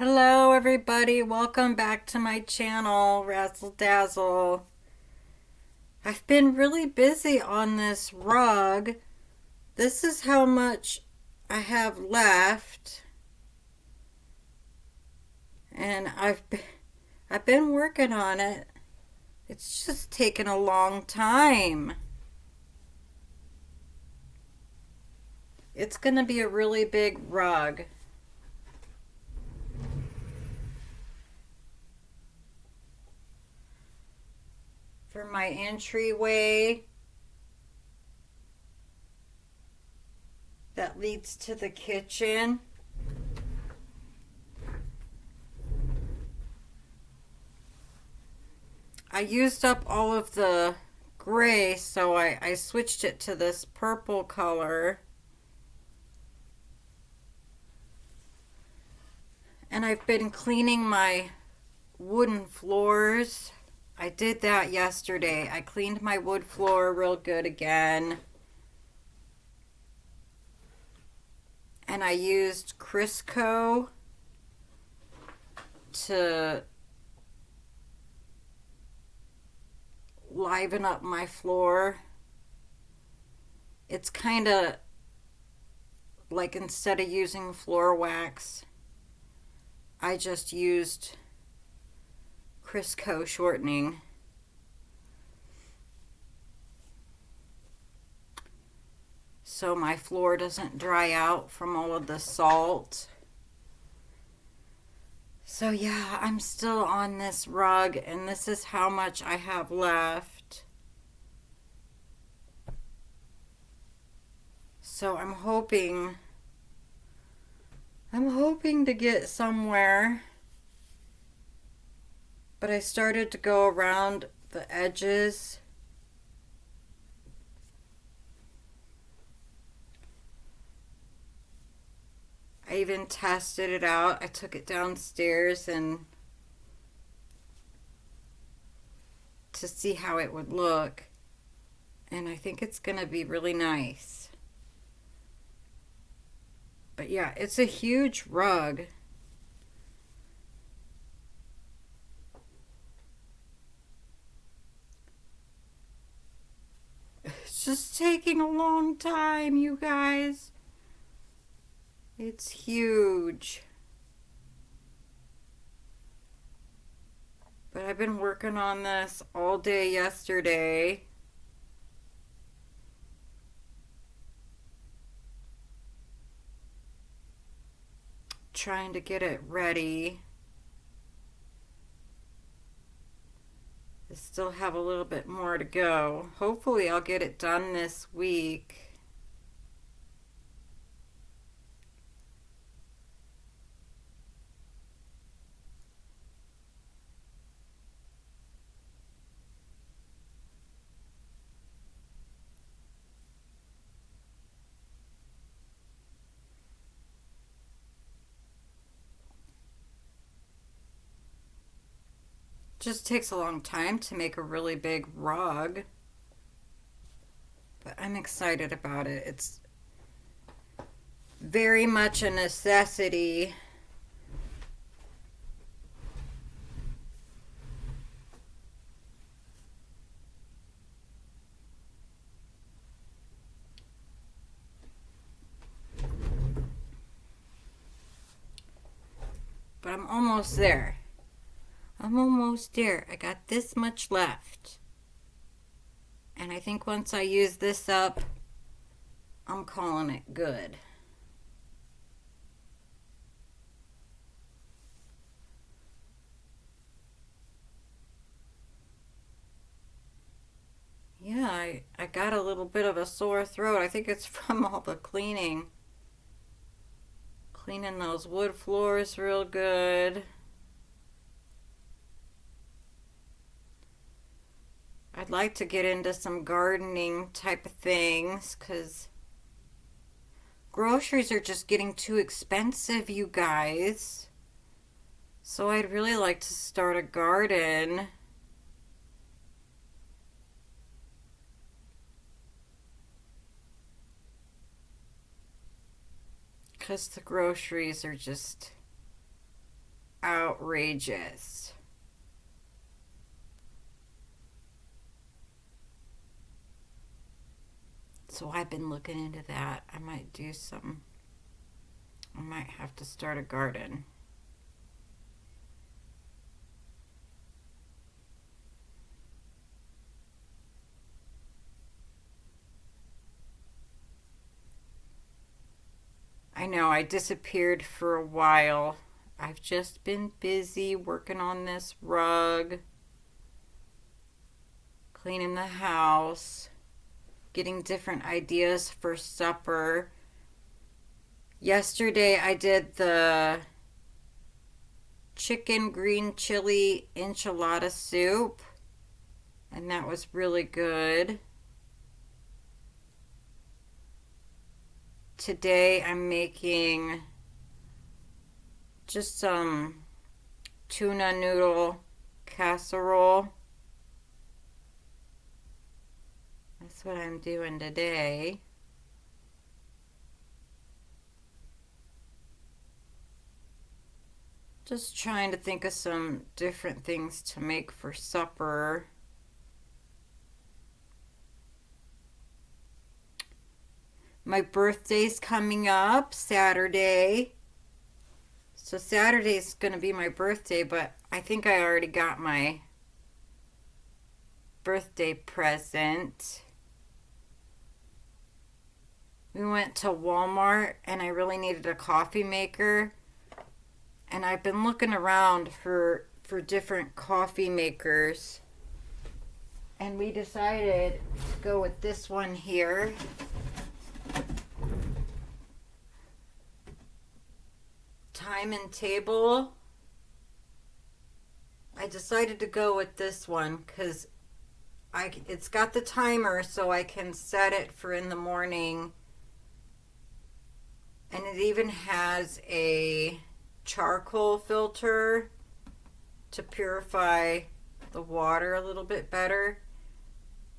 Hello everybody, welcome back to my channel, Razzle Dazzle. I've been really busy on this rug. This is how much I have left. And I've been working on it. It's just taken a long time. It's going to be a really big rug. For my entryway that leads to the kitchen. I used up all of the gray, so I switched it to this purple color. And I've been cleaning my wooden floors. I did that yesterday. I cleaned my wood floor real good again. And I used Crisco to liven up my floor. It's kind of like instead of using floor wax, I just used Crisco shortening. So my floor doesn't dry out from all of the salt. So yeah, I'm still on this rug, and this is how much I have left. So I'm hoping to get somewhere. But I started to go around the edges. I even tested it out. I took it downstairs and to see how it would look. And I think it's going to be really nice. But yeah, it's a huge rug. It's just taking a long time, you guys. It's huge. But I've been working on this all day yesterday. Trying to get it ready. I still have a little bit more to go. Hopefully I'll get it done this week. Just takes a long time to make a really big rug. But I'm excited about it. It's very much a necessity. But I'm almost there. I'm almost there. I got this much left. And I think once I use this up, I'm calling it good. Yeah, I got a little bit of a sore throat. I think it's from all the cleaning. Cleaning those wood floors real good. I'd like to get into some gardening type of things because groceries are just getting too expensive, you guys. So I'd really like to start a garden. Because the groceries are just outrageous. So I've been looking into that. I might have to start a garden. I know I disappeared for a while. I've just been busy working on this rug, cleaning the house, getting different ideas for supper. Yesterday I did the chicken green chili enchilada soup, and that was really good. Today I'm making just some tuna noodle casserole. That's what I'm doing today. Just trying to think of some different things to make for supper. My birthday's coming up Saturday. So Saturday's going to be my birthday, but I think I already got my birthday present. We went to Walmart and I really needed a coffee maker. And I've been looking around for different coffee makers. And we decided to go with this one here. Time and table. I decided to go with this one because it's got the timer so I can set it for in the morning. And it even has a charcoal filter to purify the water a little bit better.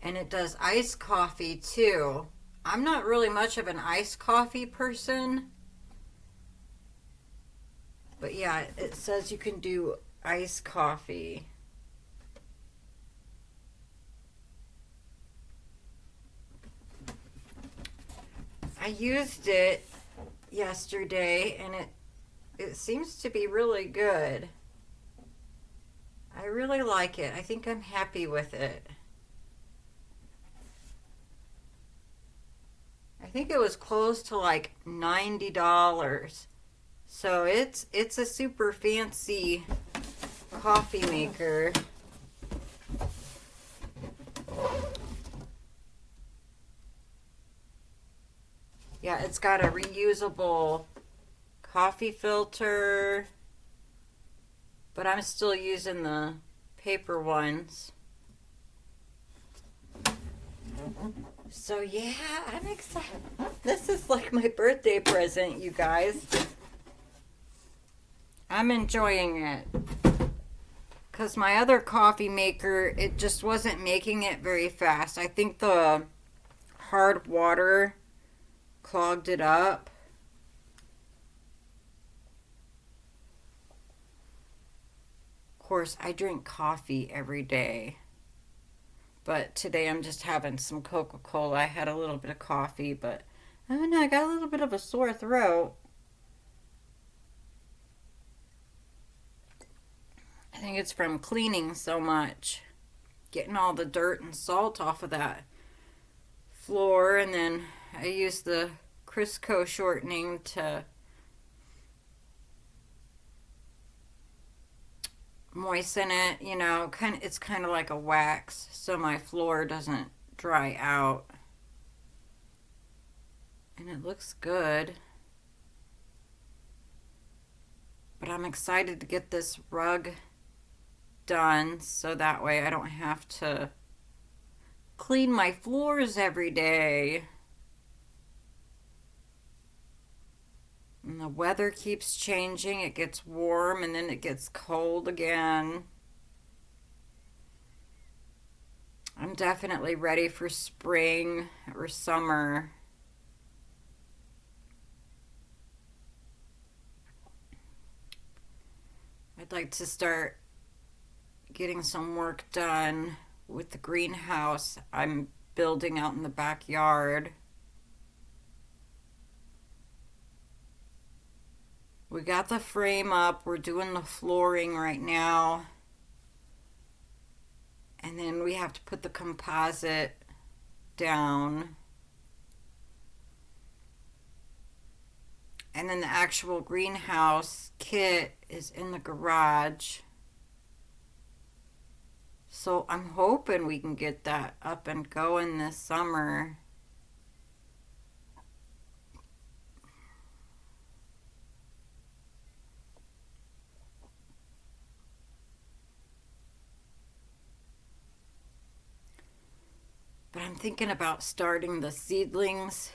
And it does iced coffee too. I'm not really much of an iced coffee person. But yeah, it says you can do iced coffee. I used it yesterday and it seems to be really good. I really like it. I think I'm happy with it. I think it was close to like $90. So it's a super fancy coffee maker. Yeah, it's got a reusable coffee filter, but I'm still using the paper ones. So yeah, I'm excited. This is like my birthday present, you guys. I'm enjoying it. Because my other coffee maker, it just wasn't making it very fast. I think the hard water clogged it up. Of course, I drink coffee every day. But today I'm just having some Coca-Cola. I had a little bit of coffee, but I don't know, I got a little bit of a sore throat. I think it's from cleaning so much. Getting all the dirt and salt off of that floor. And then I use the Crisco shortening to moisten it. You know, it's kind of like a wax so my floor doesn't dry out. And it looks good. But I'm excited to get this rug done so that way I don't have to clean my floors every day. And the weather keeps changing. It gets warm and then it gets cold again. I'm definitely ready for spring or summer. I'd like to start getting some work done with the greenhouse I'm building out in the backyard. We got the frame up. We're doing the flooring right now. And then we have to put the composite down. And then the actual greenhouse kit is in the garage. So I'm hoping we can get that up and going this summer. But I'm thinking about starting the seedlings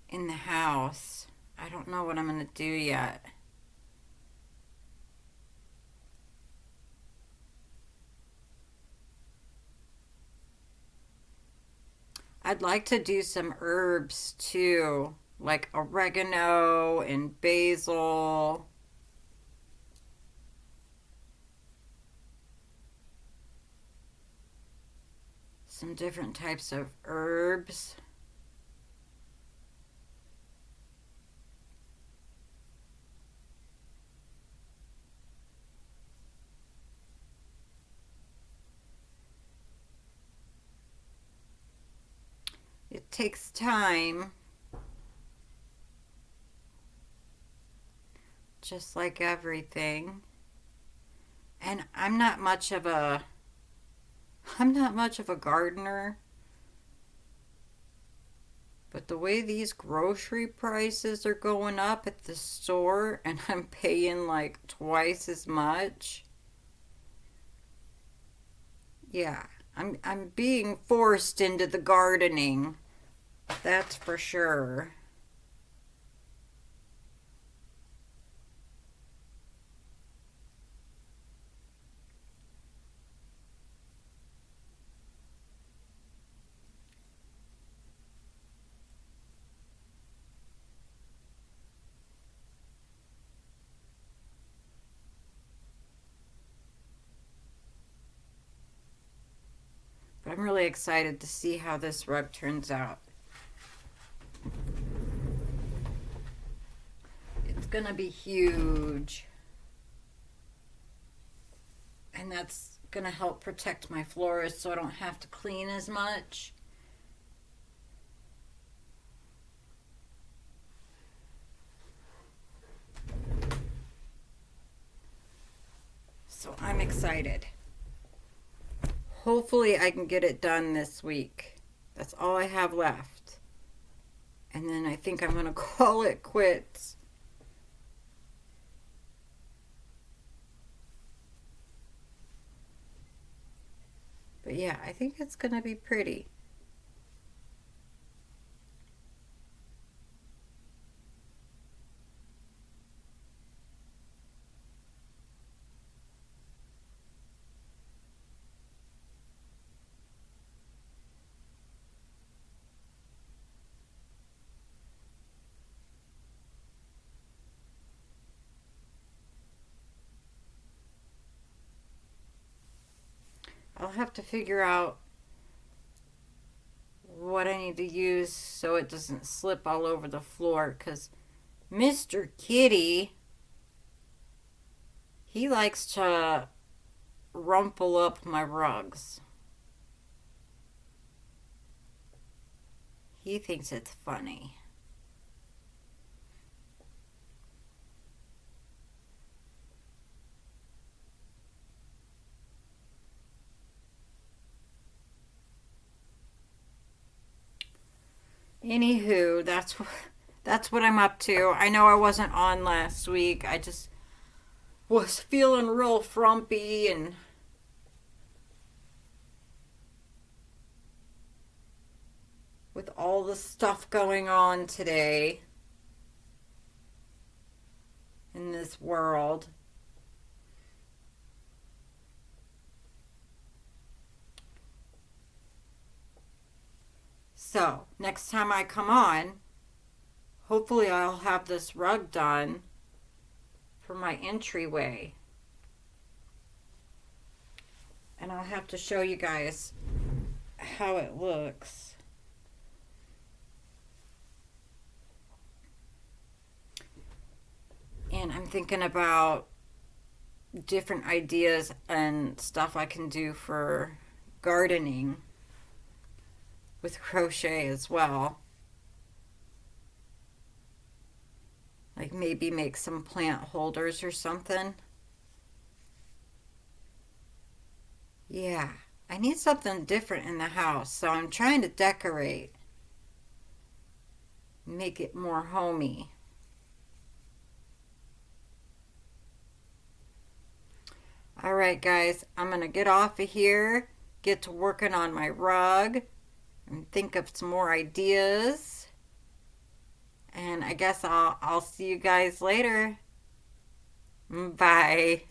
in the house. I don't know what I'm going to do yet. I'd like to do some herbs too, like oregano and basil. Some different types of herbs. It takes time, just like everything. And I'm not much of a gardener. But the way these grocery prices are going up at the store and I'm paying like twice as much. Yeah, I'm being forced into the gardening. That's for sure. But I'm really excited to see how this rug turns out. It's gonna be huge. And that's gonna help protect my floors so I don't have to clean as much. So I'm excited. Hopefully I can get it done this week. That's all I have left. And then I think I'm going to call it quits. But yeah, I think it's going to be pretty. I'll have to figure out what I need to use so it doesn't slip all over the floor, because Mr. Kitty, he likes to rumple up my rugs. He thinks it's funny. Anywho, that's what I'm up to. I know I wasn't on last week. I just was feeling real frumpy and with all the stuff going on today in this world. So, next time I come on, hopefully I'll have this rug done for my entryway. And I'll have to show you guys how it looks. And I'm thinking about different ideas and stuff I can do for gardening with crochet as well. Like maybe make some plant holders or something. Yeah, I need something different in the house, so I'm trying to decorate, make it more homey. All right, guys, I'm going to get off of here, get to working on my rug, and think of some more ideas. And I guess I'll see you guys later. Bye.